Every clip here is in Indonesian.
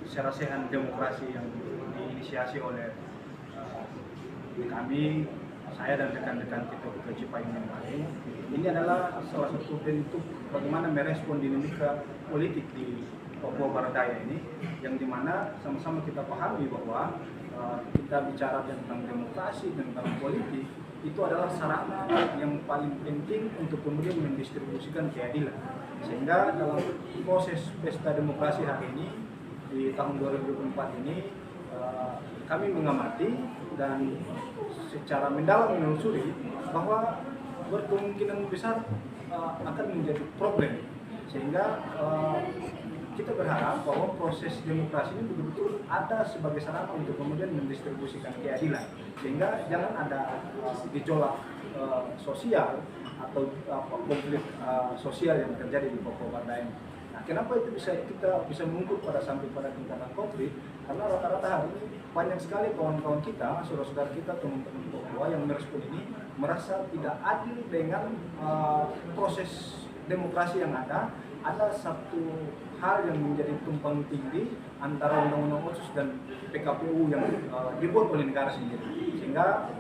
serasehan demokrasi yang diinisiasi oleh kami, saya dan rekan-rekan kita di Cipayung yang lain. Ini adalah salah satu bentuk bagaimana merespon dinamika politik di Papua Barat Daya ini, yang dimana sama-sama kita pahami bahwa kita bicara tentang demokrasi, tentang politik, itu adalah sarana yang paling penting untuk kemudian mendistribusikan keadilan. Sehingga dalam proses pesta demokrasi hari ini, di tahun 2024 ini, kami mengamati dan secara mendalam menelusuri bahwa berkemungkinan besar akan menjadi problem, sehingga kita berharap bahwa proses demokrasi ini betul-betul ada sebagai sarana untuk kemudian mendistribusikan keadilan, sehingga jangan ada gejolak sosial atau konflik sosial yang terjadi di Papua Barat Daya. Nah, kenapa itu kita bisa mengukur sampai pada tingkatan konflik? Karena rata-rata hari ini banyak sekali kawan-kawan kita, saudara-saudara kita, teman-teman Papua yang merespon ini merasa tidak adil dengan proses demokrasi yang ada. Ada satu hal yang menjadi tumpang tindih antara Undang-Undang Otsus dan PKPU yang dibuat oleh negara sendiri. Sehingga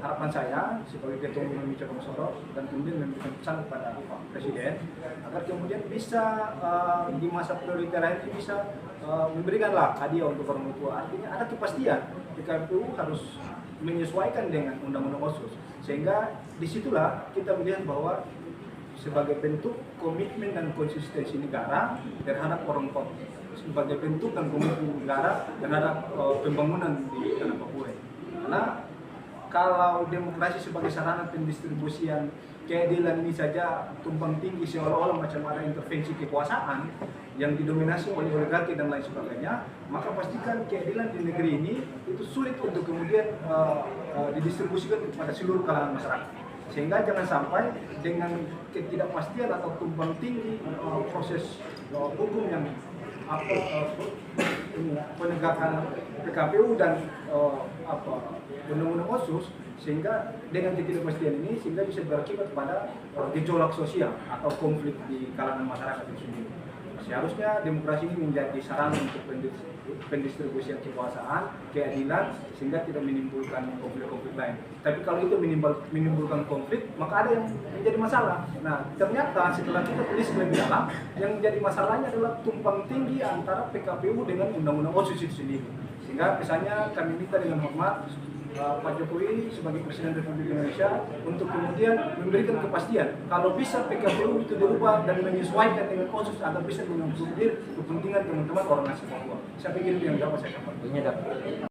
harapan saya sebagai Ketua Umum Indonesia Komsoro dan kemudian memberikan pesan kepada Pak Presiden agar kemudian bisa di masa prioritas ini bisa memberikanlah hadiah untuk orang tua. Artinya ada kepastian PKPU harus menyesuaikan dengan Undang-Undang Otsus, sehingga disitulah kita melihat bahwa sebagai bentuk komitmen dan konsistensi negara terhadap orang Papua, sebagai bentuk dan komitmen negara terhadap pembangunan di tanah Papua. Karena kalau demokrasi sebagai sarana pendistribusian keadilan ini saja tumpang tinggi seolah-olah macam ada intervensi kekuasaan yang didominasi oleh oligarki dan lain sebagainya, maka pastikan keadilan di negeri ini itu sulit untuk kemudian didistribusikan kepada seluruh kalangan masyarakat. Sehingga jangan sampai dengan ketidakpastian atau tumpang tinggi proses hukum yang penegakan PKPU dan Undang-Undang Otsus, sehingga dengan ketidakpastian ini sehingga bisa berakibat pada gejolak sosial atau konflik di kalangan masyarakat itu sendiri. Seharusnya demokrasi ini menjadi sarana untuk pendistribusian kekuasaan, keadilan, sehingga tidak menimbulkan konflik-konflik lain. Tapi kalau itu menimbulkan konflik, maka ada yang menjadi masalah. Nah, ternyata setelah kita tulis lebih dalam, yang menjadi masalahnya adalah tumpang tinggi antara PKPU dengan Undang-Undang Otsus itu sendiri. Sehingga misalnya kami minta dengan hormat Pak Jokowi sebagai Presiden Republik Indonesia untuk kemudian memberikan kepastian kalau bisa PKPU itu dirubah dan menyesuaikan dengan Otsus agar bisa mengakomodir kepentingan teman-teman orang asli Papua. Saya pikir itu yang dapat saya sampaikan.